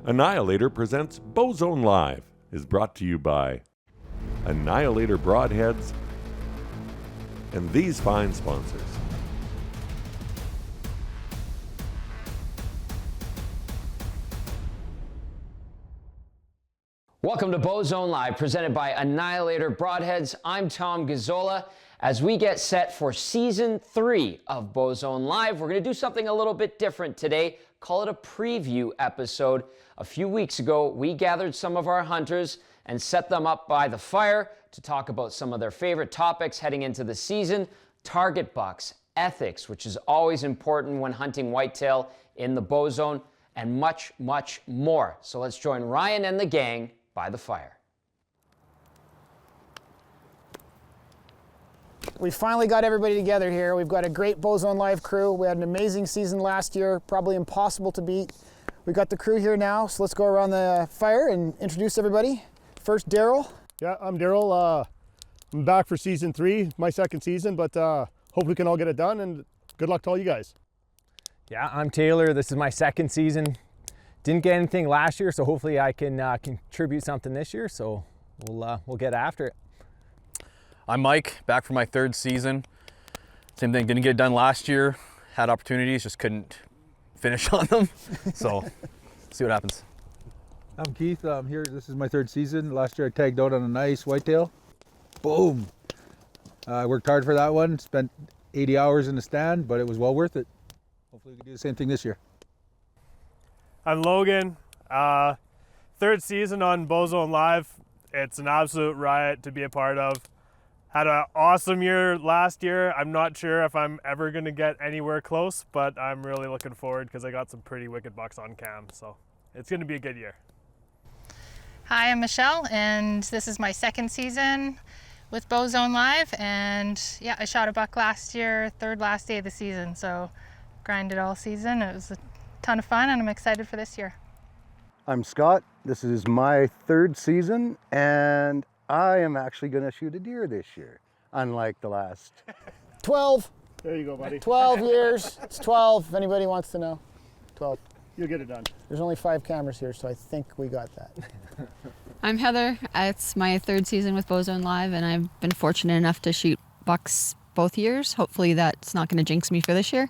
Annihilator presents Bowzone Live is brought to you by Annihilator Broadheads and these fine sponsors. Welcome to Bowzone Live, presented by Annihilator Broadheads. I'm Tom Gazzola. As we get set for Season 3 of Bowzone Live, we're going to do something a little bit different today. Call it a preview episode. A few weeks ago, we gathered some of our hunters and set them up by the fire to talk about some of their favorite topics heading into the season, target bucks, ethics, which is always important when hunting whitetail in the bow zone, and much, much more. So let's join Ryan and the gang by the fire. We finally got everybody together here. We've got a great Bowzone Live crew. We had an amazing season last year, probably impossible to beat. We got the crew here now, so let's go around the fire and introduce everybody. First, Daryl. Yeah, I'm Daryl. I'm back for Season 3, my second season, but hope we can all get it done, and good luck to all you guys. Yeah, I'm Taylor. This is my second season. Didn't get anything last year, so hopefully I can contribute something this year, so we'll get after it. I'm Mike, back for my third season. Same thing, didn't get it done last year. Had opportunities, just couldn't finish on them. So, see what happens. I'm Keith, I'm here, this is my third season. Last year I tagged out on a nice whitetail. Boom! I worked hard for that one, spent 80 hours in the stand, but it was well worth it. Hopefully we can do the same thing this year. I'm Logan. Third season on Bowzone Live. It's an absolute riot to be a part of. Had an awesome year last year. I'm not sure if I'm ever going to get anywhere close, but I'm really looking forward because I got some pretty wicked bucks on cam. So it's going to be a good year. Hi, I'm Michelle, and this is my second season with Bowzone Live. And yeah, I shot a buck last year, third last day of the season. So grinded all season. It was a ton of fun, and I'm excited for this year. I'm Scott. This is my third season, and I am actually going to shoot a deer this year, unlike the last 12. There you go, buddy. 12 years. It's 12, if anybody wants to know. 12. You'll get it done. There's only 5 cameras here, so I think we got that. I'm Heather. It's my third season with Bowzone Live, and I've been fortunate enough to shoot bucks both years. Hopefully that's not going to jinx me for this year.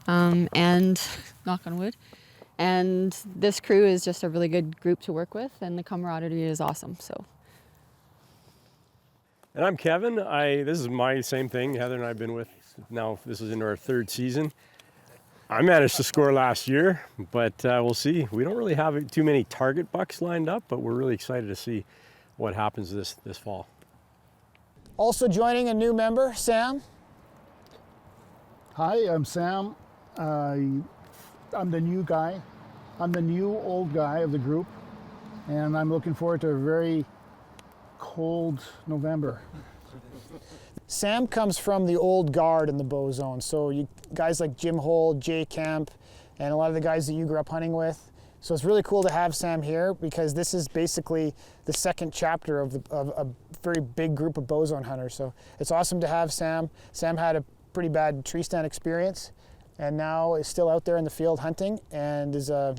And knock on wood. And this crew is just a really good group to work with, and the camaraderie is awesome. So. And I'm Kevin. This is my same thing. Heather and I have been with now. This is into our third season. I managed to score last year, but we'll see. We don't really have too many target bucks lined up, but we're really excited to see what happens this fall. Also joining a new member, Sam. Hi, I'm Sam. I'm the new guy. I'm the new old guy of the group, and I'm looking forward to a very cold November. Sam comes from the old guard in the bow zone, so you guys like Jim Hole, Jay Kemp, and a lot of the guys that you grew up hunting with. So it's really cool to have Sam here because this is basically the second chapter of a very big group of bow zone hunters. So it's awesome to have Sam. Sam had a pretty bad tree stand experience, and now is still out there in the field hunting and is a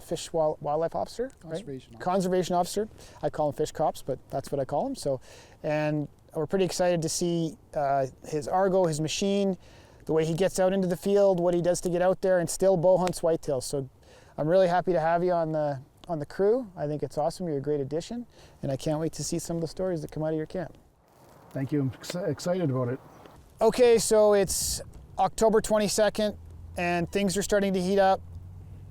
fish wildlife officer, right? Conservation officer. I call them fish cops, but that's what I call them. So, and we're pretty excited to see his Argo, his machine, the way he gets out into the field, what he does to get out there and still bow hunts whitetails. So I'm really happy to have you on the crew. I think it's awesome. You're a great addition, and I can't wait to see some of the stories that come out of your camp. Thank you. I'm excited about it. Okay, so it's October 22nd, and things are starting to heat up.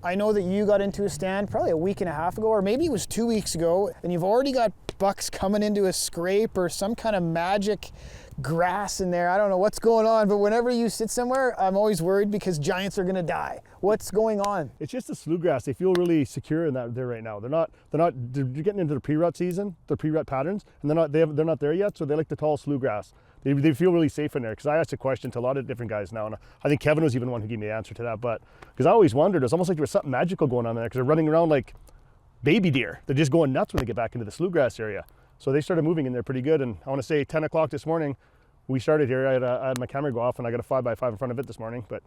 I know that you got into a stand probably a week and a half ago, or maybe it was 2 weeks ago, and you've already got bucks coming into a scrape or some kind of magic grass in there. I don't know what's going on, but whenever you sit somewhere, I'm always worried because giants are gonna die. What's going on? It's just the slough grass. They feel really secure in that there right now. They're getting into the pre-rut season, the pre-rut patterns, and they're not there yet, so they like the tall slough grass. They feel really safe in there, because I asked a question to a lot of different guys now, and I think Kevin was even the one who gave me the answer to that, but because I always wondered, it's almost like there was something magical going on there, because they're running around like baby deer. They're just going nuts when they get back into the slough grass area. So they started moving in there pretty good, and I want to say 10 o'clock this morning, we started here. I had my camera go off, and I got a 5x5 in front of it this morning, but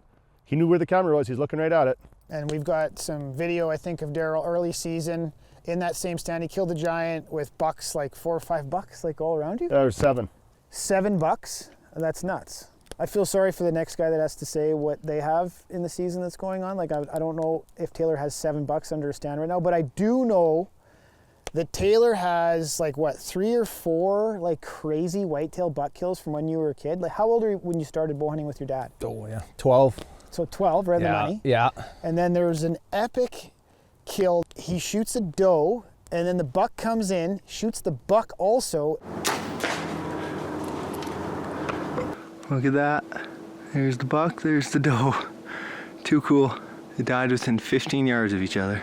he knew where the camera was. He's looking right at it. And we've got some video, I think, of Daryl early season in that same stand. He killed a giant with bucks, like 4 or 5 bucks, like all around you? There's 7. 7 bucks? That's nuts. I feel sorry for the next guy that has to say what they have in the season that's going on. Like, I don't know if Taylor has 7 bucks under a stand right now, but I do know that Taylor has, like, what, 3 or 4, like, crazy whitetail buck kills from when you were a kid? Like, how old are you when you started bow hunting with your dad? Oh, yeah, 12. So 12, right? The money. Yeah. And then there's an epic kill. He shoots a doe, and then the buck comes in, shoots the buck also. Look at that. There's the buck, there's the doe. Too cool. They died within 15 yards of each other.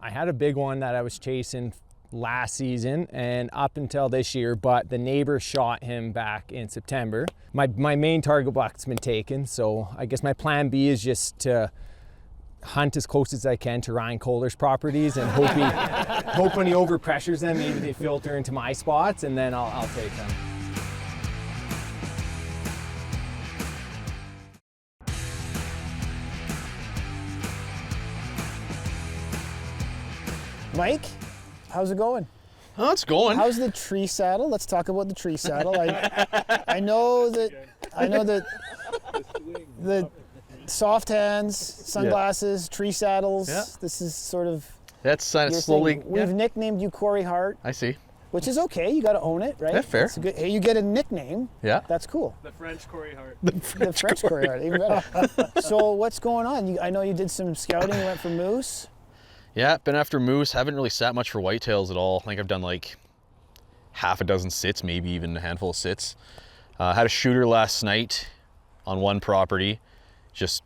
I had a big one that I was chasing last season and up until this year, but the neighbor shot him back in September. My main target buck's been taken, so I guess my plan B is just to hunt as close as I can to Ryan Kohler's properties and hope when he overpressures them, maybe they filter into my spots, and then I'll take them. Mike, how's it going? Oh, it's going. How's the tree saddle? Let's talk about the tree saddle. I know that the soft hands, sunglasses, tree saddles. Yeah. This is sort of That's slowly. thing. We've nicknamed you Corey Hart. I see. Which is okay. You got to own it, right? Yeah, fair. It's a good, hey, you get a nickname. Yeah. That's cool. The French Corey Hart. The French Corey Hart, even better. So what's going on? I know you did some scouting. You went for moose. Yeah, been after moose. Haven't really sat much for whitetails at all. I think I've done like half a dozen sits, maybe even a handful of sits. Had a shooter last night on one property, just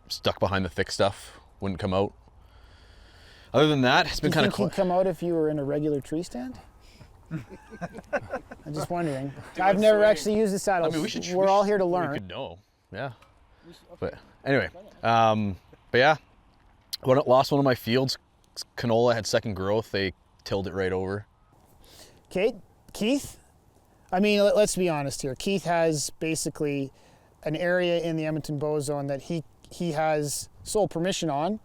stuck behind the thick stuff, wouldn't come out. Other than that, it's been kind of Do you think he'd come out if you were in a regular tree stand? I'm just wondering. I've never actually used the saddles. I mean, we're all here to learn. We could know, yeah. But anyway, but yeah, lost one of my fields. Canola had second growth. They tilled it right over. Okay, Keith. I mean, let's be honest here. Keith has basically an area in the Edmonton Bowzone that he has sole permission on.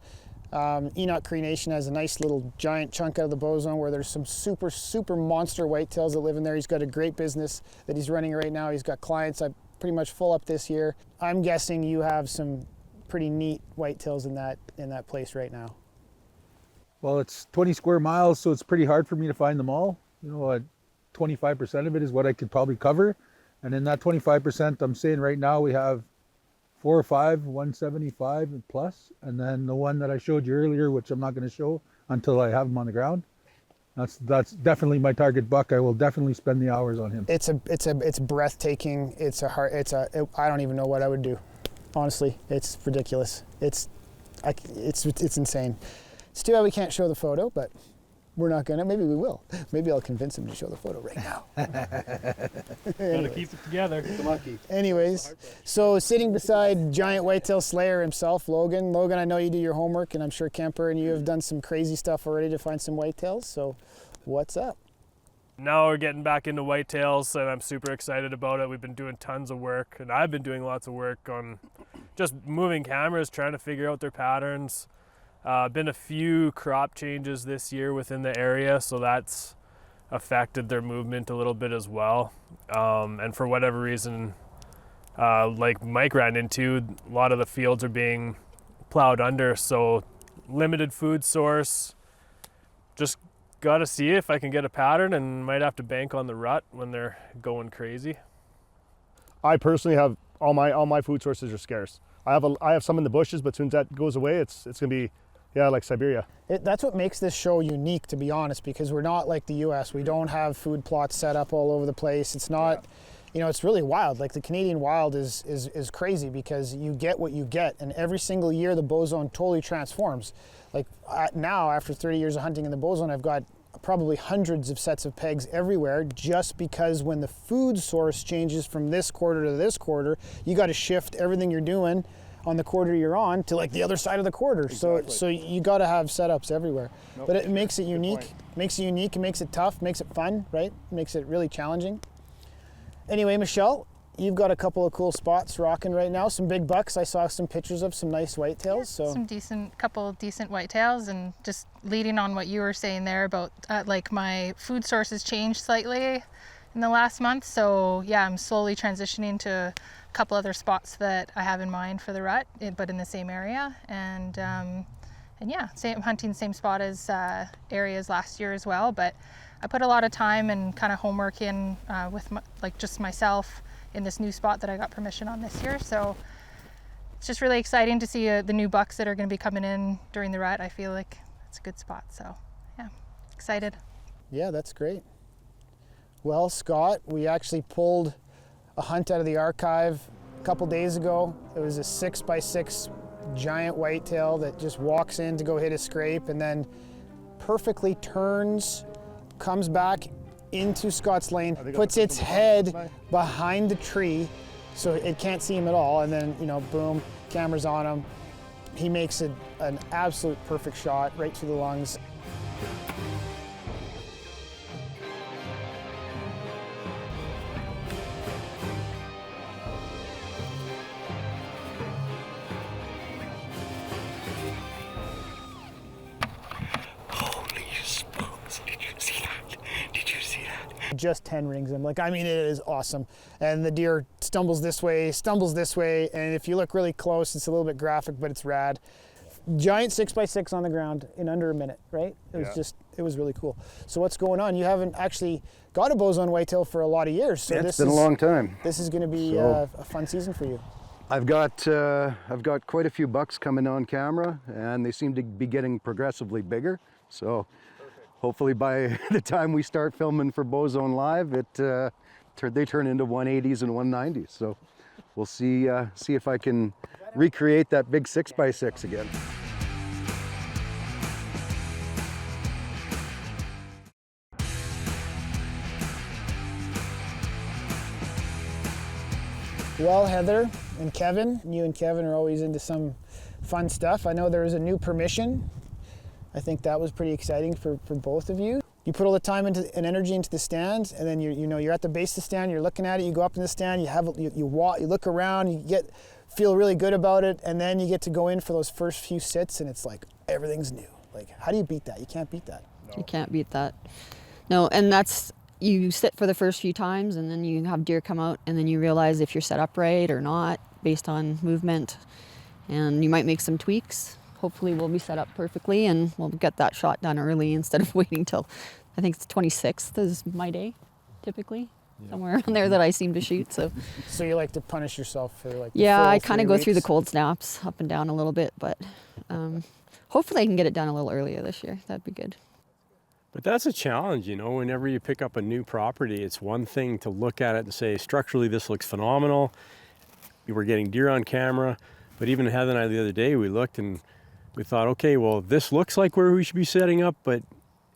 Enoch Cree Nation has a nice little giant chunk out of the Bowzone where there's some super monster whitetails that live in there. He's got a great business that he's running right now. He's got clients I'm pretty much full up this year. I'm guessing you have some pretty neat whitetails in that place right now. Well, it's 20 square miles, so it's pretty hard for me to find them all. You know, 25% of it is what I could probably cover. And in that 25%, I'm saying right now we have 4 or 5, 175 and plus. And then the one that I showed you earlier, which I'm not going to show until I have him on the ground. That's definitely my target buck. I will definitely spend the hours on him. It's breathtaking. I don't even know what I would do. Honestly, it's ridiculous. It's insane. It's too bad we can't show the photo, but we're not gonna. Maybe we will. Maybe I'll convince him to show the photo right now. Gotta keep it together. Come on, Keith. Anyways, so sitting beside giant whitetail slayer himself, Logan. Logan, I know you do your homework, and I'm sure Kemper and you have done some crazy stuff already to find some whitetails. So, what's up? Now we're getting back into whitetails, and I'm super excited about it. We've been doing tons of work, and I've been doing lots of work on just moving cameras, trying to figure out their patterns. Been a few crop changes this year within the area, so that's affected their movement a little bit as well. And for whatever reason, like Mike ran into, a lot of the fields are being plowed under, so limited food source. Just got to see if I can get a pattern, and might have to bank on the rut when they're going crazy. I personally have all my food sources are scarce. I have some in the bushes, but as soon as that goes away, it's gonna be, yeah, like Siberia. That's what makes this show unique, to be honest, because we're not like the US. We don't have food plots set up all over the place. It's not, you know, it's really wild. Like the Canadian wild is crazy because you get what you get, and every single year the Bowzone totally transforms. Like now, after 30 years of hunting in the Bowzone, I've got probably hundreds of sets of pegs everywhere, just because when the food source changes from this quarter to this quarter, you got to shift everything you're doing on the quarter you're on to like the other side of the quarter. Exactly. So you got to have setups everywhere. Nope. But it makes it unique. Makes it tough, makes it fun, right? Makes it really challenging. Anyway, Michelle, you've got a couple of cool spots rocking right now. Some big bucks. I saw some pictures of some nice whitetails. So Some couple decent whitetails, and just leading on what you were saying there about like my food sources changed slightly in the last month. So yeah, I'm slowly transitioning to a couple other spots that I have in mind for the rut, but in the same area. And yeah, hunting same spot as areas last year as well. But I put a lot of time and kind of homework in with just myself in this new spot that I got permission on this year. So it's just really exciting to see the new bucks that are going to be coming in during the rut. I feel like it's a good spot. So yeah, excited. Yeah, that's great. Well, Scott, we actually pulled a hunt out of the archive a couple days ago. It was a 6x6 giant whitetail that just walks in to go hit a scrape and then perfectly turns, comes back into Scott's lane, puts its head behind the tree so it can't see him at all, and then, you know, boom, camera's on him. He makes an absolute perfect shot right through the lungs. Just 10 rings him. Like, I mean, it is awesome. And the deer stumbles this way, and if you look really close, it's a little bit graphic, but it's rad. Giant 6x6 on the ground in under a minute, right? It was just, it was really cool. So what's going on? You haven't actually got a Bowzone whitetail for a lot of years. So It's been a long time. This is going to be a fun season for you. I've got quite a few bucks coming on camera, and they seem to be getting progressively bigger. So hopefully by the time we start filming for Bowzone Live, they turn into 180s and 190s. So we'll see if I can recreate that big 6x6 again. Well, Heather and Kevin, you and Kevin are always into some fun stuff. I know there was a new permission. I think that was pretty exciting for both of you. You put all the time and energy into the stand, and then you're at the base of the stand, you're looking at it, you go up in the stand, you look around, feel really good about it, and then you get to go in for those first few sits, and it's like everything's new. Like, how do you beat that? You can't beat that. No. You can't beat that. No, and that's, you sit for the first few times, and then you have deer come out, and then you realize if you're set up right or not based on movement, and you might make some tweaks. Hopefully we'll be set up perfectly and we'll get that shot done early instead of waiting till, I think it's 26th is my day, typically. Yeah. Somewhere around there that I seem to shoot. So you like to punish yourself for like yeah, I kind of go through the cold snaps up and down a little bit, but hopefully I can get it done a little earlier this year. That'd be good. But that's a challenge, you know, whenever you pick up a new property, it's one thing to look at it and say, structurally, this looks phenomenal. We're getting deer on camera. But even Heather and I the other day, we looked and we thought, okay, well, this looks like where we should be setting up, but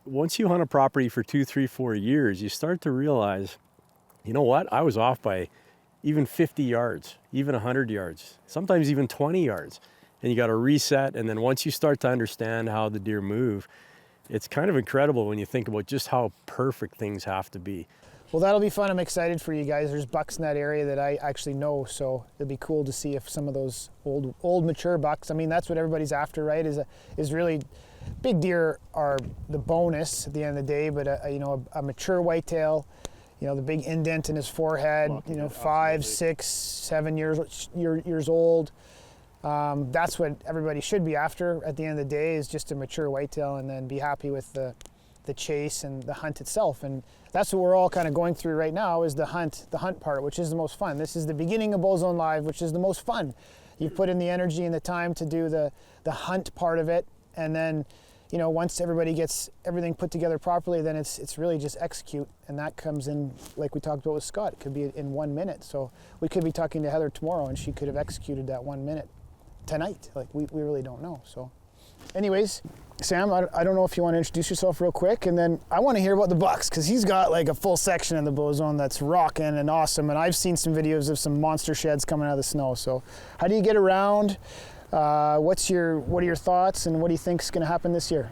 once you hunt a property for 2, 3, 4 years, you start to realize, you know what? I was off by even 50 yards, even 100 yards, sometimes even 20 yards. And you got to reset. And then once you start to understand how the deer move, it's kind of incredible when you think about just how perfect things have to be. Well, that'll be fun. I'm excited for you guys. There's bucks in that area that I actually know, so it'll be cool to see if some of those old mature bucks, I mean, that's what everybody's after, right? Is really, big deer are the bonus at the end of the day, but a mature whitetail, you know, the big indent in his forehead, you know, 5, 6, 7 years old. That's what everybody should be after at the end of the day, is just a mature whitetail, and then be happy with the chase and the hunt itself. And that's what we're all kind of going through right now, is the hunt part, which is the most fun. This is the beginning of Bowzone Live, which is the most fun. You put in the energy and the time to do the hunt part of it, and then, you know, once everybody gets everything put together properly, then it's really just execute, and that comes in, like we talked about with Scott, it could be in 1 minute. So we could be talking to Heather tomorrow and she could have executed that 1 minute tonight. Like, we really don't know. So anyways, Sam, I don't know if you want to introduce yourself real quick, and then I want to hear about the bucks, because he's got like a full section in the Bowzone that's rocking and awesome, and I've seen some videos of some monster sheds coming out of the snow. So how do you get around? What are your thoughts, and what do you think is going to happen this year?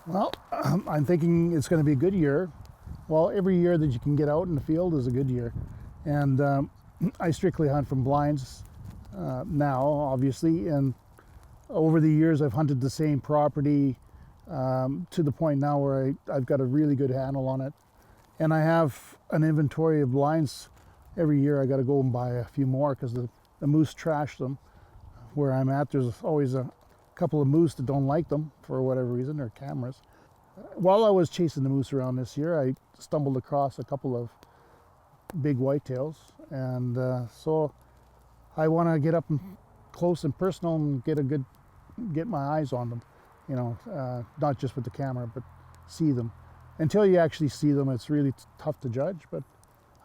Well, I'm thinking it's going to be a good year. Well, every year that you can get out in the field is a good year. And I strictly hunt from blinds now, obviously, and over the years I've hunted the same property to the point now where I've got a really good handle on it. And I have an inventory of blinds. Every year I got to go and buy a few more because the moose trash them. Where I'm at, there's always a couple of moose that don't like them for whatever reason, they're cameras. While I was chasing the moose around this year, I stumbled across a couple of big whitetails, and so I want to get up close and personal and get my eyes on them, you know, not just with the camera, but see them. Until you actually see them, it's really tough to judge, but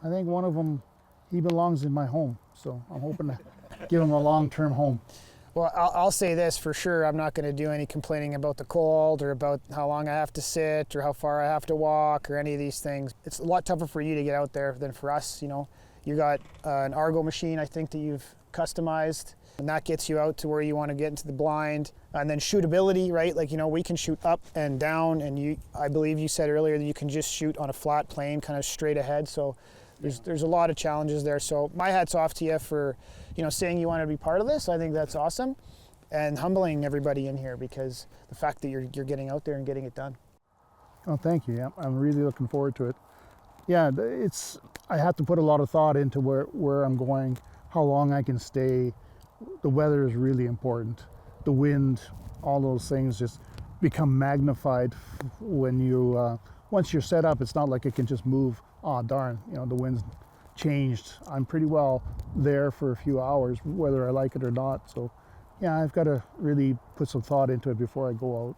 I think one of them, he belongs in my home, so I'm hoping to give him a long-term home. Well, I'll say this for sure. I'm not going to do any complaining about the cold or about how long I have to sit or how far I have to walk or any of these things. It's a lot tougher for you to get out there than for us. You know, you got an Argo machine, I think, that you've customized, and that gets you out to where you want to get into the blind. And then shootability, right? Like, you know, we can shoot up and down, and I believe you said earlier that you can just shoot on a flat plane, kind of straight ahead. So there's a lot of challenges there. So my hat's off to you for, you know, saying you want to be part of this. I think that's awesome, and humbling everybody in here, because the fact that you're getting out there and getting it done. Oh, thank you. Yeah, I'm really looking forward to it. Yeah, I have to put a lot of thought into where I'm going, how long I can stay. The weather is really important. The wind, all those things just become magnified when you, once you're set up. It's not like it can just move. Oh, darn, you know, the wind's changed. I'm pretty well there for a few hours, whether I like it or not. So yeah, I've got to really put some thought into it before I go out.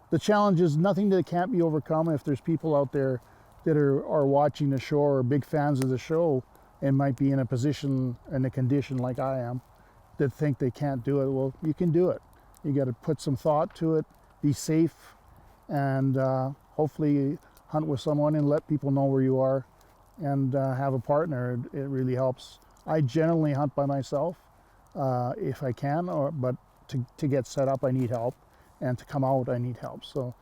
The challenge is nothing that can't be overcome. If there's people out there that are watching the show or big fans of the show and might be in a position and a condition like I am, that think they can't do it, well, you can do it. You got to put some thought to it, be safe, and hopefully hunt with someone and let people know where you are, and have a partner. It really helps. I generally hunt by myself if I can, but to get set up I need help, and to come out I need help. So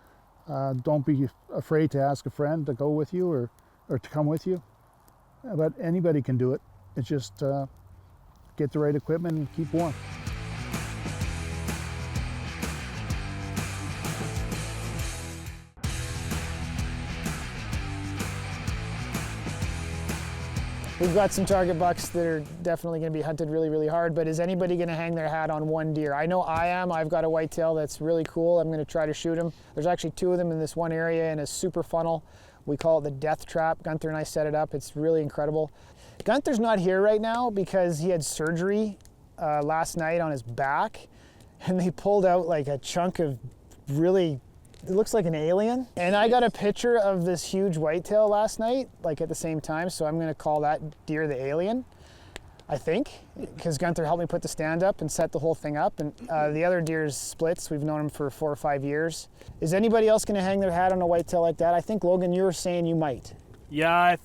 don't be afraid to ask a friend to go with you or to come with you. But anybody can do it. It's just get the right equipment and keep warm. We've got some target bucks that are definitely going to be hunted really, really hard, but is anybody going to hang their hat on one deer? I know I am. I've got a whitetail that's really cool. I'm going to try to shoot him. There's actually two of them in this one area in a super funnel. We call it the death trap. Gunther and I set it up. It's really incredible. Gunther's not here right now because he had surgery last night on his back, and they pulled out like a chunk of really, it looks like an alien. And I got a picture of this huge whitetail last night, like at the same time, so I'm gonna call that deer the alien, I think, because Gunther helped me put the stand up and set the whole thing up. And the other deer's splits. We've known him for 4 or 5 years. Is anybody else gonna hang their hat on a whitetail like that? I think, Logan, you were saying you might. Yeah,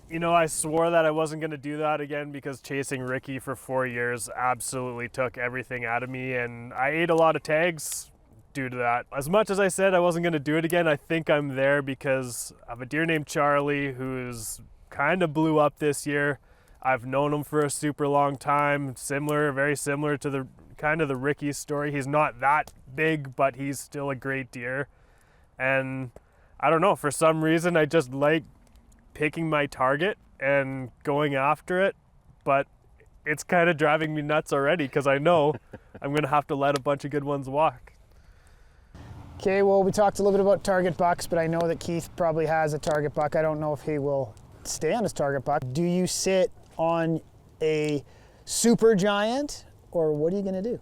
you know, I swore that I wasn't going to do that again because chasing Ricky for 4 years absolutely took everything out of me, and I ate a lot of tags due to that. As much as I said I wasn't going to do it again, I think I'm there because I have a deer named Charlie who's kind of blew up this year. I've known him for a super long time, very similar to the kind of the Ricky story. He's not that big, but he's still a great deer. And I don't know, for some reason I just like picking my target and going after it, but it's kind of driving me nuts already because I know I'm gonna have to let a bunch of good ones walk. Okay, well, we talked a little bit about target bucks, but I know that Keith probably has a target buck. I don't know if he will stay on his target buck. Do you sit on a super giant, or what are you gonna do?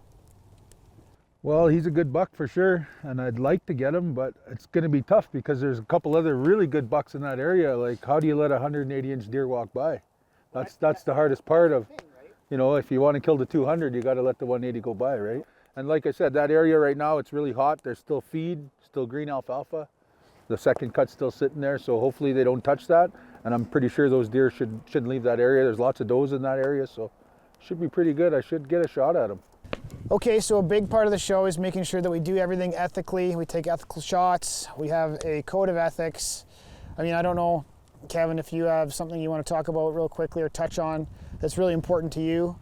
Well, he's a good buck for sure, and I'd like to get him, but it's going to be tough because there's a couple other really good bucks in that area. Like, how do you let a 180-inch deer walk by? That's the hardest part of, you know, if you want to kill the 200, you got to let the 180 go by, right? And like I said, that area right now, it's really hot. There's still feed, still green alfalfa. The second cut's still sitting there, so hopefully they don't touch that. And I'm pretty sure those deer shouldn't leave that area. There's lots of does in that area, so should be pretty good. I should get a shot at them. Okay, so a big part of the show is making sure that we do everything ethically. We take ethical shots. We have a code of ethics. I mean, I don't know Kevin, if you have something you want to talk about real quickly or touch on that's really important to you.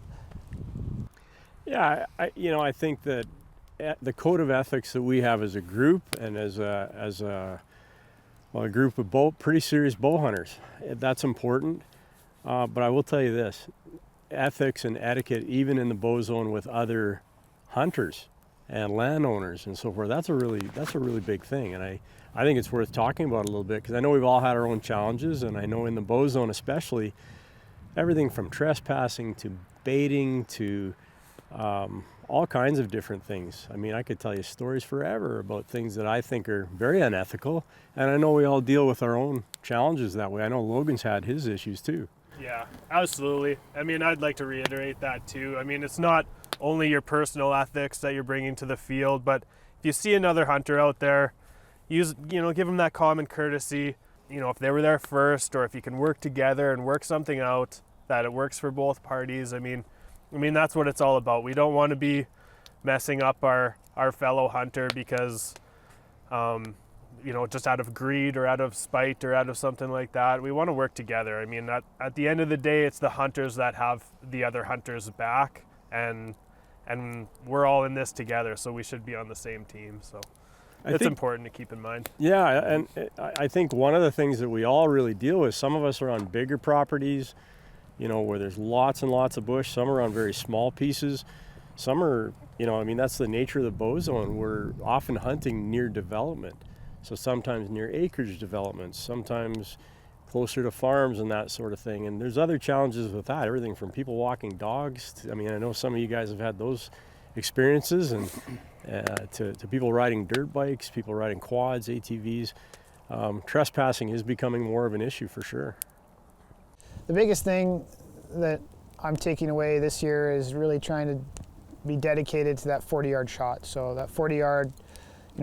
Yeah, I think that the code of ethics that we have as a group and as a group of pretty serious bow hunters, that's important. But I will tell you this, ethics and etiquette, even in the bow zone with other hunters and landowners and so forth, that's a really big thing. And I think it's worth talking about a little bit, because I know we've all had our own challenges, and I know in the bow zone especially, everything from trespassing to baiting to all kinds of different things. I mean, I could tell you stories forever about things that I think are very unethical, and I know we all deal with our own challenges that way. I know Logan's had his issues too. Yeah, absolutely. I mean, I'd like to reiterate that too. I mean, it's not only your personal ethics that you're bringing to the field, but if you see another hunter out there, give them that common courtesy. If they were there first, or if you can work together and work something out that it works for both parties. I mean, that's what it's all about. We don't want to be messing up our fellow hunter because, just out of greed or out of spite or out of something like that. We want to work together. I mean, at the end of the day, it's the hunters that have the other hunters back, and we're all in this together, so we should be on the same team. So it's important to keep in mind. Yeah, and I think one of the things that we all really deal with, some of us are on bigger properties, where there's lots and lots of bush. Some are on very small pieces. Some are, that's the nature of the bow zone. We're often hunting near development. So sometimes near acreage developments, sometimes closer to farms and that sort of thing. And there's other challenges with that, everything from people walking dogs to, I know some of you guys have had those experiences, and to people riding dirt bikes, people riding quads, ATVs. Trespassing is becoming more of an issue for sure. The biggest thing that I'm taking away this year is really trying to be dedicated to that 40-yard shot. So that 40-yard,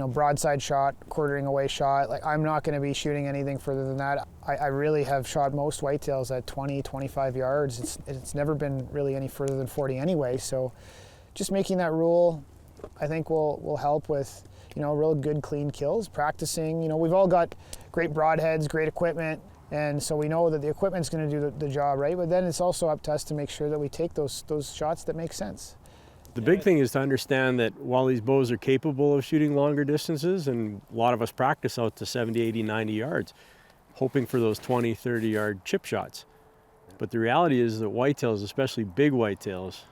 broadside shot, quartering away shot. Like, I'm not going to be shooting anything further than that. I really have shot most whitetails at 20, 25 yards. It's never been really any further than 40 anyway. So just making that rule, I think will help with, real good, clean kills. Practicing, we've all got great broadheads, great equipment. And so we know that the equipment's going to do the job, right? But then it's also up to us to make sure that we take those shots that make sense. The big thing is to understand that while these bows are capable of shooting longer distances, and a lot of us practice out to 70, 80, 90 yards, hoping for those 20, 30-yard chip shots. But the reality is that whitetails, especially big whitetails,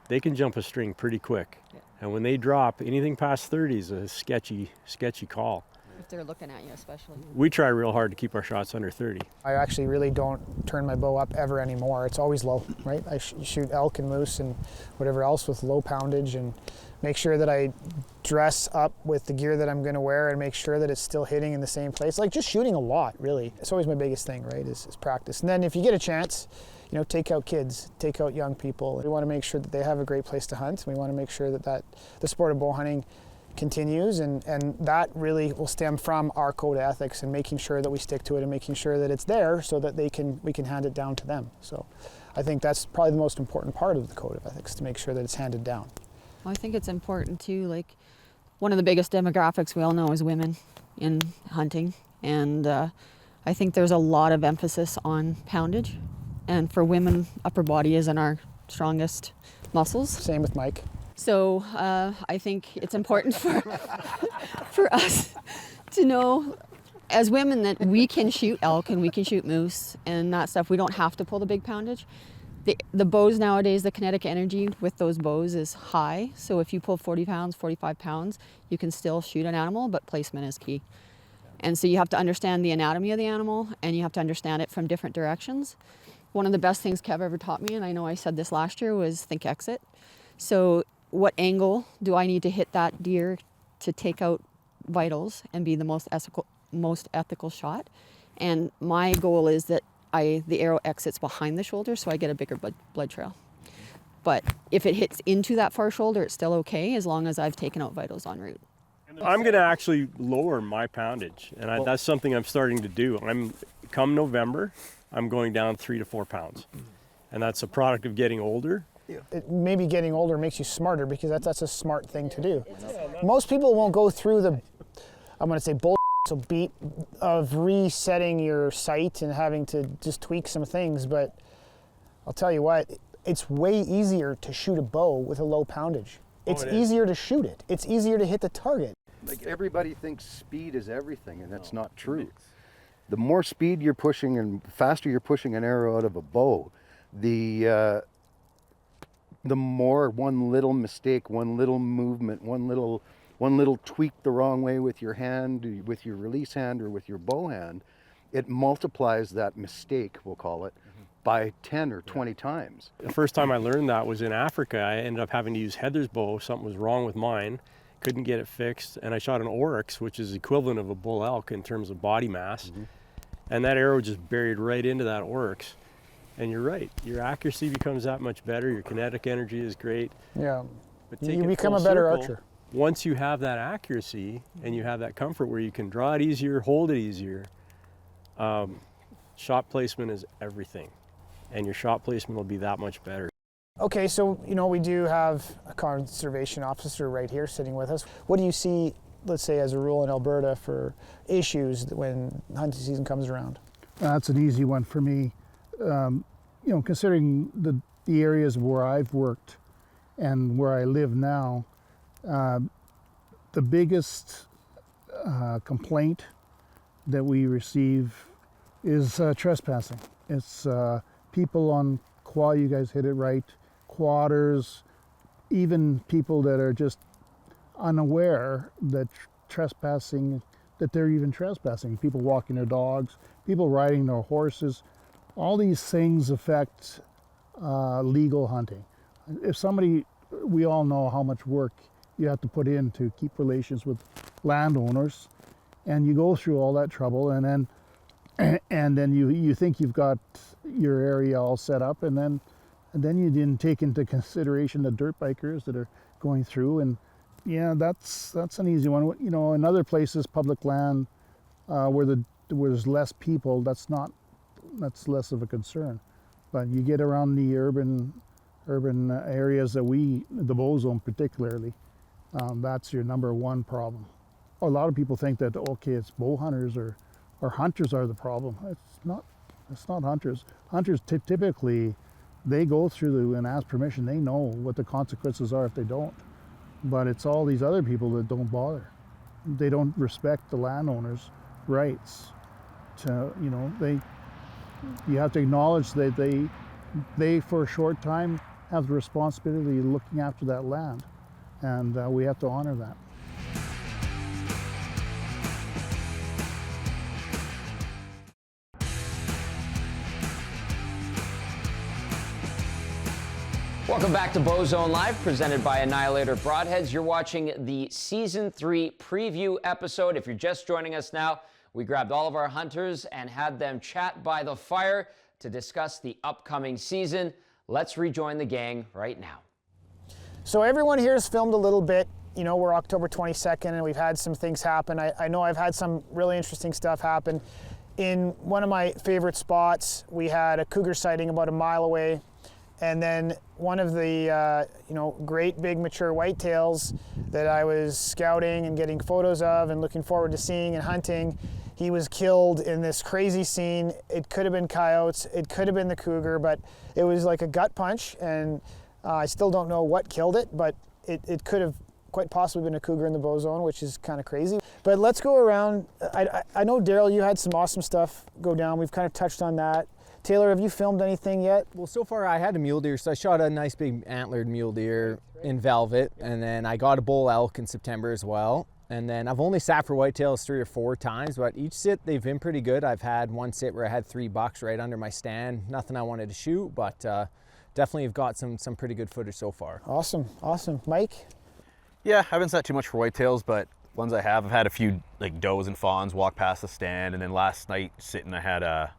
they can jump a string pretty quick. Yeah. And when they drop, anything past 30 is a sketchy call. If they're looking at you especially. We try real hard to keep our shots under 30. I actually really don't turn my bow up ever anymore. It's always low, right? I shoot elk and moose and whatever else with low poundage, and make sure that I dress up with the gear that I'm going to wear and make sure that it's still hitting in the same place. Like, just shooting a lot, really. It's always my biggest thing, right, is practice. And then if you get a chance, take out kids, take out young people. We want to make sure that they have a great place to hunt. We want to make sure that the sport of bow hunting continues, and that really will stem from our code of ethics and making sure that we stick to it and making sure that it's there so that we can hand it down to them. So I think that's probably the most important part of the code of ethics, to make sure that it's handed down. Well, I think it's important too, like, one of the biggest demographics we all know is women in hunting, and I think there's a lot of emphasis on poundage, and for women, upper body isn't our strongest muscles. Same with Mike. So I think it's important for us to know as women that we can shoot elk and we can shoot moose and that stuff. We don't have to pull the big poundage. The bows nowadays, the kinetic energy with those bows is high. So if you pull 40 pounds, 45 pounds, you can still shoot an animal, but placement is key. And so you have to understand the anatomy of the animal, and you have to understand it from different directions. One of the best things Kev ever taught me, and I know I said this last year, was think exit. So what angle do I need to hit that deer to take out vitals and be the most ethical shot? And my goal is that the arrow exits behind the shoulder, so I get a bigger blood trail. But if it hits into that far shoulder, it's still okay, as long as I've taken out vitals en route. I'm going to actually lower my poundage, and that's something I'm starting to do. Come November, I'm going down 3 to 4 pounds, and that's a product of getting older. Maybe getting older makes you smarter, because that's a smart thing to do. Most people won't go through the, I'm going to say, bull So of resetting your sight and having to just tweak some things, but I'll tell you what, it's way easier to shoot a bow with a low poundage. It's easier to shoot it. It's easier to hit the target. Like everybody thinks speed is everything, and that's not true. The more speed you're pushing and faster you're pushing an arrow out of a bow, the more one little mistake, one little movement, one little tweak the wrong way with your hand, with your release hand or with your bow hand, it multiplies that mistake, we'll call it, by 10 or 20 times. The first time I learned that was in Africa. I ended up having to use Heather's bow. Something was wrong with mine. Couldn't get it fixed. And I shot an oryx, which is equivalent of a bull elk in terms of body mass. And that arrow just buried right into that oryx. And you're right, your accuracy becomes that much better. Your kinetic energy is great. Yeah, but you become a better archer. Once you have that accuracy and you have that comfort where you can draw it easier, hold it easier, shot placement is everything. And your shot placement will be that much better. Okay, so we do have a conservation officer right here sitting with us. What do you see, let's say as a rule in Alberta, for issues when hunting season comes around? That's an easy one for me. Considering the areas where I've worked and where I live now, the biggest complaint that we receive is trespassing. It's people on quad, you guys hit it right, quadders, even people that are just unaware that they're even trespassing. People walking their dogs, people riding their horses. All these things affect legal hunting. We all know how much work you have to put in to keep relations with landowners, and you go through all that trouble, and then you think you've got your area all set up, and then you didn't take into consideration the dirt bikers that are going through, and yeah, that's an easy one. In other places, public land where there's less people, that's less of a concern. But you get around the urban areas the Bowzone particularly, that's your number one problem. A lot of people think that it's bow hunters or hunters are the problem. It's not hunters. Hunters typically, they go through and ask permission. They know what the consequences are if they don't. But it's all these other people that don't bother. They don't respect the landowner's rights. You have to acknowledge that they for a short time have the responsibility of looking after that land, and we have to honor that. Welcome back to Bowzone Live, presented by Annihilator Broadheads. You're watching the Season 3 preview episode. If you're just joining us now, we grabbed all of our hunters and had them chat by the fire to discuss the upcoming season. Let's rejoin the gang right now. So everyone here has filmed a little bit. We're October 22nd and we've had some things happen. I know I've had some really interesting stuff happen. In one of my favorite spots, we had a cougar sighting about a mile away. And then one of the great big mature whitetails that I was scouting and getting photos of and looking forward to seeing and hunting, he was killed in this crazy scene. It could have been coyotes, it could have been the cougar, but it was like a gut punch, and I still don't know what killed it, but it could have quite possibly been a cougar in the Bowzone, which is kind of crazy. But let's go around. I know, Daryl, you had some awesome stuff go down. We've kind of touched on that. Taylor, have you filmed anything yet? Well, so far I had a mule deer, so I shot a nice big antlered mule deer in velvet, and then I got a bull elk in September as well. And then I've only sat for whitetails 3 or 4 times, but each sit they've been pretty good. I've had one sit where I had 3 bucks right under my stand. Nothing I wanted to shoot, but definitely have got some pretty good footage so far. Awesome, awesome. Mike? Yeah, I haven't sat too much for whitetails, but ones I have, I've had a few like does and fawns walk past the stand, and then last night sitting I had a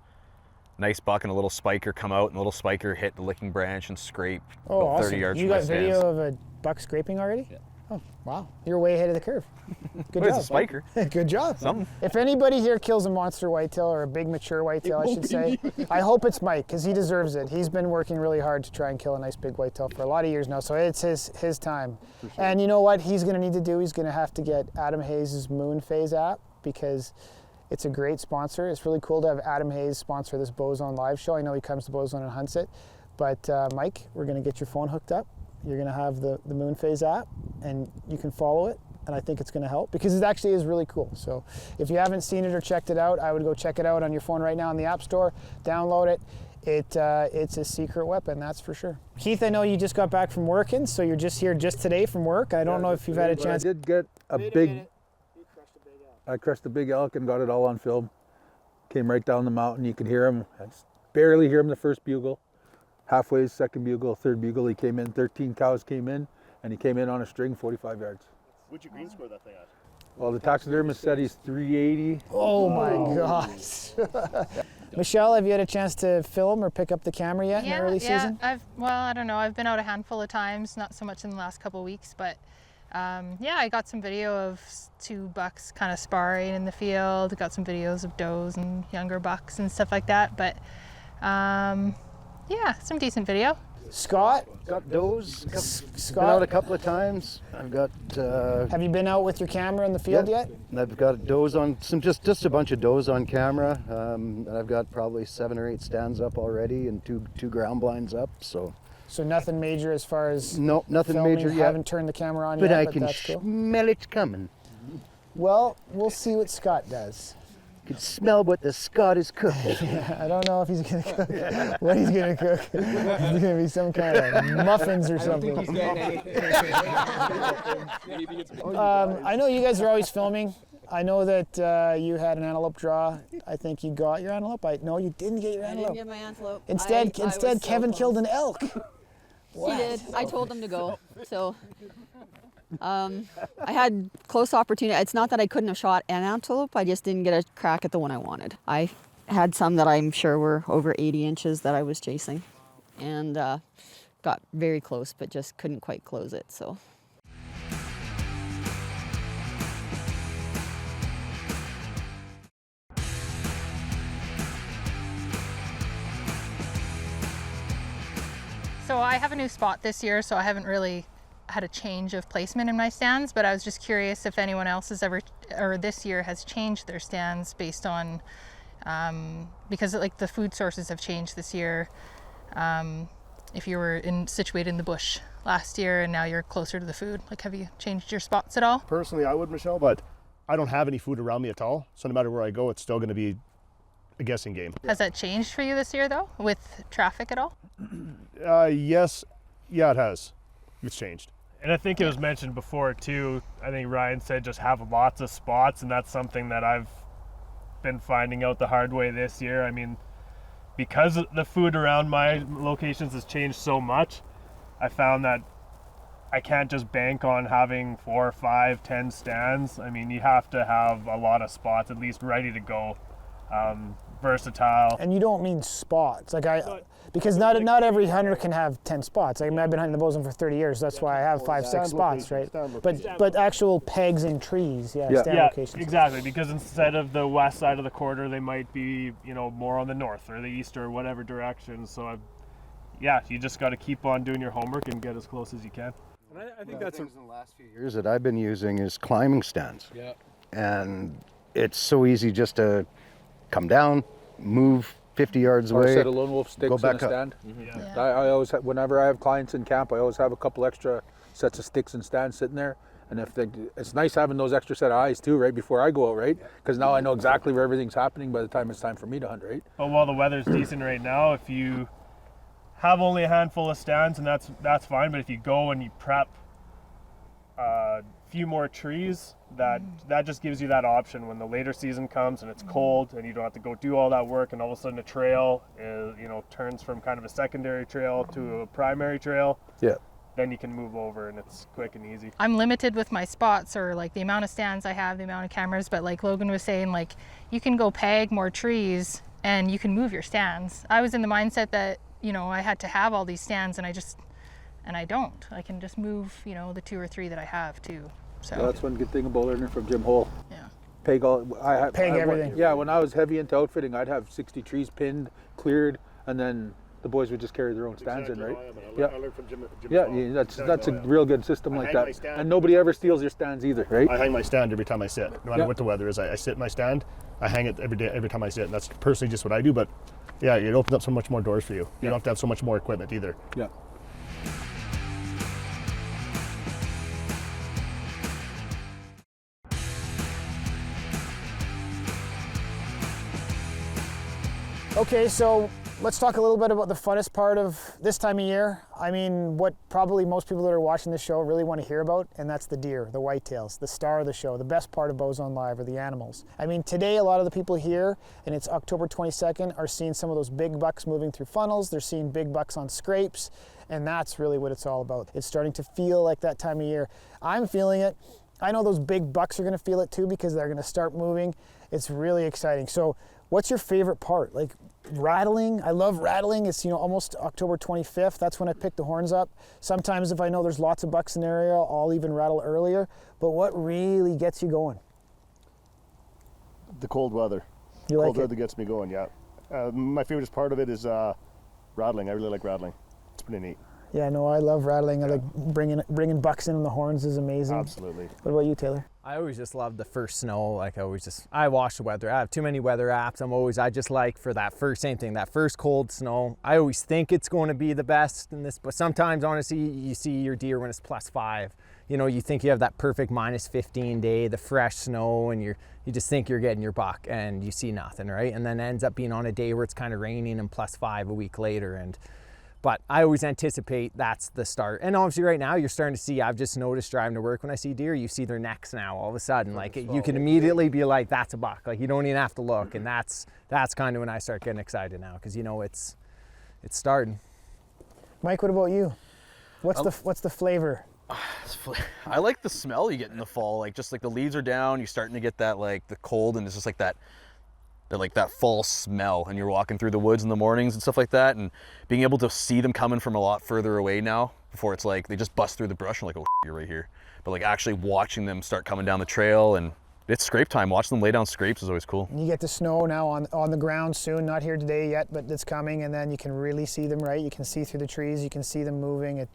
nice buck and a little spiker come out, and the little spiker hit the licking branch and scrape about 30 yards from my stands. You got video of a buck scraping already? Yeah. Oh, wow. You're way ahead of the curve. Good job. job. It's a spiker. Good job. Something. If anybody here kills a monster whitetail or a big mature whitetail, I should say, I hope it's Mike, because he deserves it. He's been working really hard to try and kill a nice big whitetail for a lot of years now, so it's his time. Sure. And you know what he's going to need to do? He's going to have to get Adam Hayes' Moon Phase app, because it's a great sponsor. It's really cool to have Adam Hayes sponsor this Bowzone live show. I know he comes to Bowzone and hunts it, but Mike, we're going to get your phone hooked up. You're going to have the Moonphase app, and you can follow it. And I think it's going to help because it actually is really cool. So if you haven't seen it or checked it out, I would go check it out on your phone right now in the App Store. Download it. It's a secret weapon, that's for sure. Keith, I know you just got back from working, so you're just here just today from work. I don't know if you've had a chance. I did get a big. I crushed a big elk and got it all on film. Came right down the mountain. You could hear him. I just barely hear him the first bugle. Halfway, second bugle, third bugle. He came in. 13 cows came in, and he came in on a string, 45 yards. What'd you green score that thing at? Well, the taxidermist said he's 380. Oh my gosh. Michelle, have you had a chance to film or pick up the camera yet in the early season? I don't know. I've been out a handful of times, not so much in the last couple of weeks, but I got some video of 2 bucks kind of sparring in the field. Got some videos of does and younger bucks and stuff like that, but some decent video. Scott? Got does. Scott? Been out a couple of times. I've got. Have you been out with your camera in the field yet? I've got does on just a bunch of does on camera. I've got probably 7 or 8 stands up already and two ground blinds up. So nothing major as far as no, nothing filming. major yet. Haven't turned the camera on but yet. I But can that's cool. smell it coming. Well, we'll see what Scott does. You can smell what the Scott is cooking. I don't know if he's gonna cook. What he's gonna cook? It's gonna be some kind of muffins or something. I know you guys are always filming. I know that you had an antelope draw. I think you got your antelope. No, you didn't get your antelope. I didn't get my antelope. Instead, Kevin killed an elk. He did. I told him to go. So I had close opportunity. It's not that I couldn't have shot an antelope. I just didn't get a crack at the one I wanted. I had some that I'm sure were over 80 inches that I was chasing, and got very close, but just couldn't quite close it. So. So I have a new spot this year, so I haven't really had a change of placement in my stands, but I was just curious if anyone else has ever, or this year has changed their stands based on, because like the food sources have changed this year. If you were situated in the bush last year and now you're closer to the food, like have you changed your spots at all? Personally, I would, Michelle, but I don't have any food around me at all. So no matter where I go, it's still going to be a guessing game. Has that changed for you this year though, with traffic at all? Yes, yeah, it has. It's changed. And I think it was mentioned before too. I think Ryan said just have lots of spots, and that's something that I've been finding out the hard way this year. I mean, because the food around my locations has changed so much, I found that I can't just bank on having 4, 5, 10 stands. I mean, you have to have a lot of spots at least ready to go. Versatile. And you don't mean spots, because not every hunter can have 10 spots. I mean, I've been hunting the Bowzone for 30 years. That's why I have 5, 6 spots, right? But actual pegs in trees, stand locations. Exactly. Because instead of the west side of the quarter, they might be, more on the north or the east or whatever direction. So, you just got to keep on doing your homework and get as close as you can. And I think that's in the last few years that I've been using is climbing stands. Yeah. And it's so easy just to come down, move 50 yards away, Or a set of lone wolf sticks go in back a up. stand. Mm-hmm. Yeah. I always, whenever I have clients in camp, I always have a couple extra sets of sticks and stands sitting there. And it's nice having those extra set of eyes too, right before I go out, right? Because now I know exactly where everything's happening by the time it's time for me to hunt, right? But while the weather's decent right now, if you have only a handful of stands, and that's fine. But if you go and you prep a few more trees, that just gives you that option when the later season comes and it's cold and you don't have to go do all that work, and all of a sudden a trail turns from kind of a secondary trail to a primary trail. Yeah. Then you can move over and it's quick and easy. I'm limited with my spots, or like the amount of stands I have, the amount of cameras, but like Logan was saying, like you can go peg more trees and you can move your stands. I was in the mindset that, I had to have all these stands, and I don't. I can just move, the 2 or 3 that I have too. So that's one good thing about learning from Jim Hole. Yeah. Peg everything. Yeah, when I was heavy into outfitting, I'd have 60 trees pinned, cleared, and then the boys would just carry their own stands in, right? I learned from Jim. Yeah, that's a real good system like that. And nobody ever steals your stands either, right? I hang my stand every time I sit. No matter what the weather is, I sit in my stand. I hang it every day, every time I sit. And that's personally just what I do. But yeah, it opens up so much more doors for you. You don't have to have so much more equipment either. Yeah. Okay, so let's talk a little bit about the funnest part of this time of year. I mean, what probably most people that are watching this show really want to hear about, and that's the deer, the whitetails, the star of the show, the best part of Bowzone Live are the animals. I mean, today a lot of the people here, and it's October 22nd, are seeing some of those big bucks moving through funnels. They're seeing big bucks on scrapes, and that's really what it's all about. It's starting to feel like that time of year. I'm feeling it. I know those big bucks are going to feel it too because they're going to start moving. It's really exciting. So what's your favorite part? Like rattling? I love rattling. It's, you know, almost October 25th. That's when I pick the horns up. Sometimes if I know there's lots of bucks in the area, I'll even rattle earlier. But what really gets you going? The cold weather. You like cold it? weather gets me going, yeah. My favorite part of it is rattling. I really like rattling. It's pretty neat. Yeah, no, I love rattling. I like bringing bucks in on the horns is amazing. Absolutely. What about you, Taylor? I always just love the first snow. Like I watch the weather. I have too many weather apps. I just like for that first, same thing, that first cold snow. I always think it's going to be the best in this, but sometimes honestly, you see your deer when it's +5. You know, you think you have that perfect -15 day, the fresh snow, and you just think you're getting your buck and you see nothing, right? And then it ends up being on a day where it's kind of raining and +5 a week later. But I always anticipate that's the start. And obviously right now you're starting to see, I've just noticed driving to work when I see deer, you see their necks now all of a sudden. Like you can immediately be like, that's a buck. Like you don't even have to look. And that's kind of when I start getting excited now because you know it's starting. Mike, what about you? What's the flavor? I like the smell you get in the fall. Like just like the leaves are down, you're starting to get that like the cold and it's just like that fall smell, and you're walking through the woods in the mornings and stuff like that, and being able to see them coming from a lot further away now, before it's like they just bust through the brush and like, oh, you're right here. But like actually watching them start coming down the trail, and it's scrape time. Watching them lay down scrapes is always cool. You get the snow now on the ground soon, not here today yet, but it's coming, and then you can really see them, right? You can see through the trees, you can see them moving.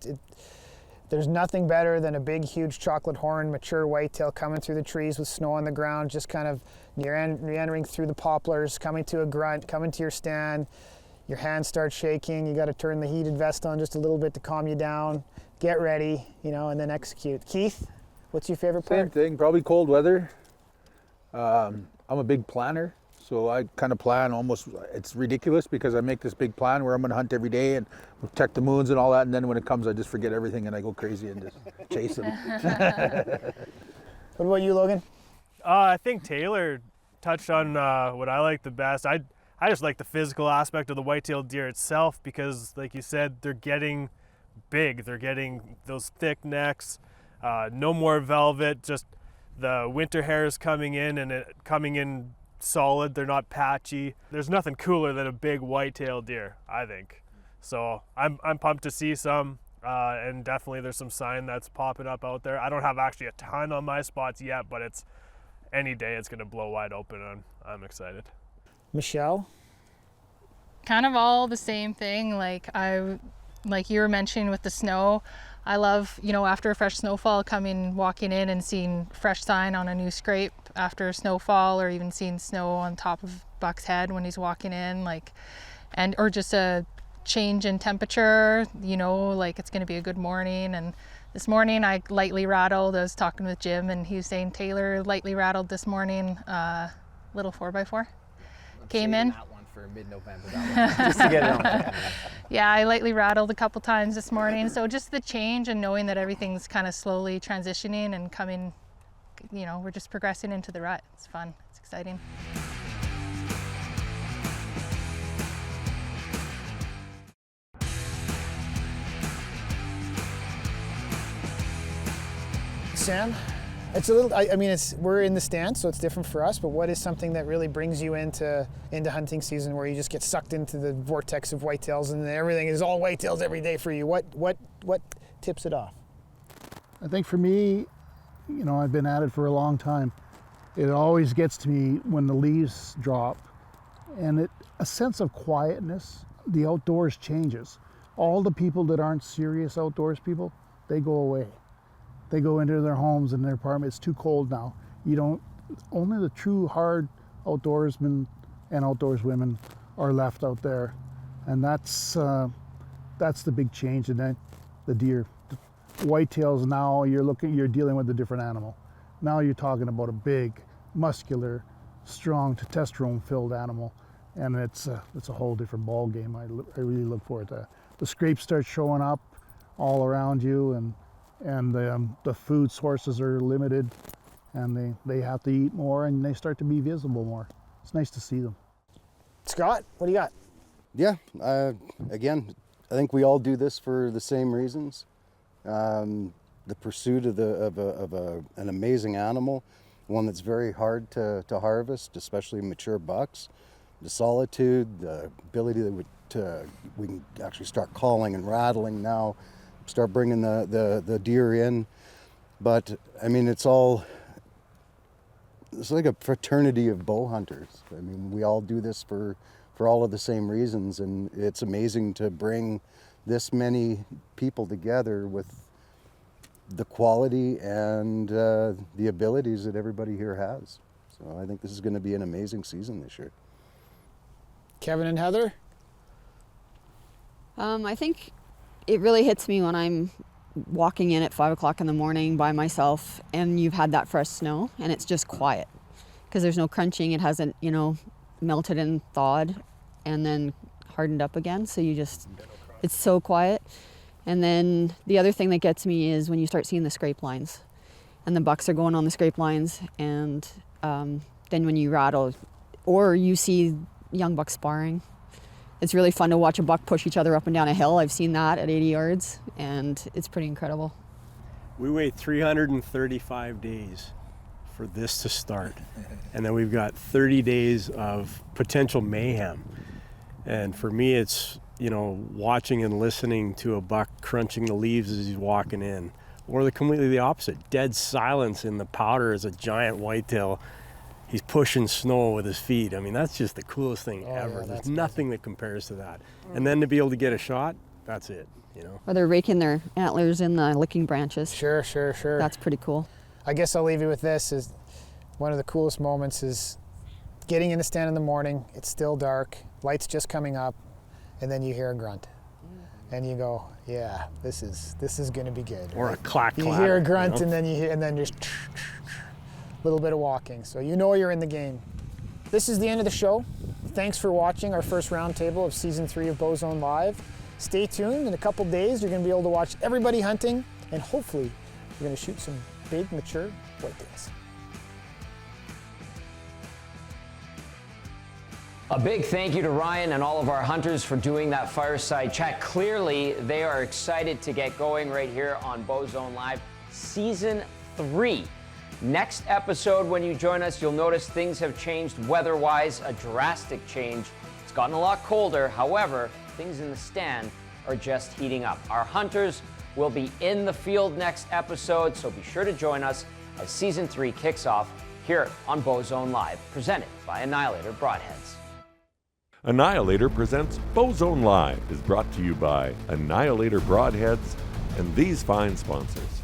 There's nothing better than a big, huge chocolate horn, mature whitetail coming through the trees with snow on the ground, just kind of meandering through the poplars, coming to a grunt, coming to your stand. Your hands start shaking. You got to turn the heated vest on just a little bit to calm you down. Get ready, you know, and then execute. Keith, what's your favorite part? Same thing, probably cold weather. I'm a big planner. So I kind of plan almost, it's ridiculous because I make this big plan where I'm going to hunt every day and check the moons and all that. And then when it comes, I just forget everything and I go crazy and just chase them. What about you, Logan? I think Taylor touched on what I like the best. I just like the physical aspect of the white-tailed deer itself because, like you said, they're getting big. They're getting those thick necks, no more velvet, just the winter hairs coming in and coming in solid. They're not patchy. There's nothing cooler than a big white-tailed deer, I think. So I'm pumped to see some, and definitely there's some sign that's popping up out there. I don't have actually a ton on my spots yet, but it's any day it's gonna blow wide open, and I'm excited. Michelle? Kind of all the same thing. Like you were mentioning with the snow, I love, you know, after a fresh snowfall, walking in and seeing fresh sign on a new scrape after a snowfall, or even seeing snow on top of buck's head when he's walking in, or just a change in temperature, you know, like it's going to be a good morning. And this morning I lightly rattled. I was talking with Jim and he was saying Taylor lightly rattled this morning, little 4x4 came in. That one for mid-November, just to get it on camera. Yeah, I lightly rattled a couple times this morning. So just the change and knowing that everything's kind of slowly transitioning and coming, you know, we're just progressing into the rut. It's fun, it's exciting. Sam, it's a little, I mean, we're in the stand, so it's different for us, but what is something that really brings you into hunting season where you just get sucked into the vortex of whitetails and everything is all whitetails every day for you? What tips it off? I think for me, you know, I've been at it for a long time. It always gets to me when the leaves drop, and a sense of quietness, the outdoors changes. All the people that aren't serious outdoors people, they go away. They go into their homes and their apartment. It's too cold now. Only the true hard outdoorsmen and outdoors women are left out there. And that's the big change in that, the deer. Whitetails now, you're dealing with a different animal. Now you're talking about a big, muscular, strong, testosterone-filled animal, and it's a whole different ball game. I really look forward to that. The scrapes start showing up all around you, and the food sources are limited, and they have to eat more, and they start to be visible more. It's nice to see them. Scott, what do you got? Yeah, again, I think we all do this for the same reasons. The pursuit of an amazing animal, one that's very hard to harvest, especially mature bucks. The solitude, the ability that we can actually start calling and rattling now, start bringing the deer in. But I mean, it's like a fraternity of bow hunters. I mean, we all do this for all of the same reasons, and it's amazing to bring this many people together with the quality and the abilities that everybody here has. So I think this is going to be an amazing season this year. Kevin and Heather? I think it really hits me when I'm walking in at 5 o'clock in the morning by myself and you've had that fresh snow and it's just quiet because there's no crunching. It hasn't, melted and thawed and then hardened up again. So it's so quiet. And then the other thing that gets me is when you start seeing the scrape lines and the bucks are going on the scrape lines, and then when you rattle or you see young bucks sparring, it's really fun to watch a buck push each other up and down a hill. I've seen that at 80 yards and it's pretty incredible. We wait 335 days for this to start. And then we've got 30 days of potential mayhem. And for me, it's, watching and listening to a buck crunching the leaves as he's walking in, or completely the opposite. Dead silence in the powder as a giant whitetail. He's pushing snow with his feet. I mean, that's just the coolest thing ever. Yeah, There's nothing that compares to that. And then to be able to get a shot, that's it, Or they're raking their antlers in the licking branches. Sure. That's pretty cool. I guess I'll leave you with this. Is one of the coolest moments is getting in the stand in the morning. It's still dark, light's just coming up, and then you hear a grunt. And you go, yeah, this is going to be good. Or a clack. You hear a grunt, and then just a little bit of walking. So you're in the game. This is the end of the show. Thanks for watching our first roundtable of Season 3 of Bowzone Live. Stay tuned. In a couple days, you're going to be able to watch everybody hunting, and hopefully we're going to shoot some big, mature whitetails. A big thank you to Ryan and all of our hunters for doing that fireside chat. Clearly, they are excited to get going right here on Bowzone Live Season 3. Next episode, when you join us, you'll notice things have changed weather-wise, a drastic change. It's gotten a lot colder. However, things in the stand are just heating up. Our hunters will be in the field next episode, so be sure to join us as Season 3 kicks off here on Bowzone Live, presented by Annihilator Broadheads. Annihilator presents Bowzone Live is brought to you by Annihilator Broadheads and these fine sponsors.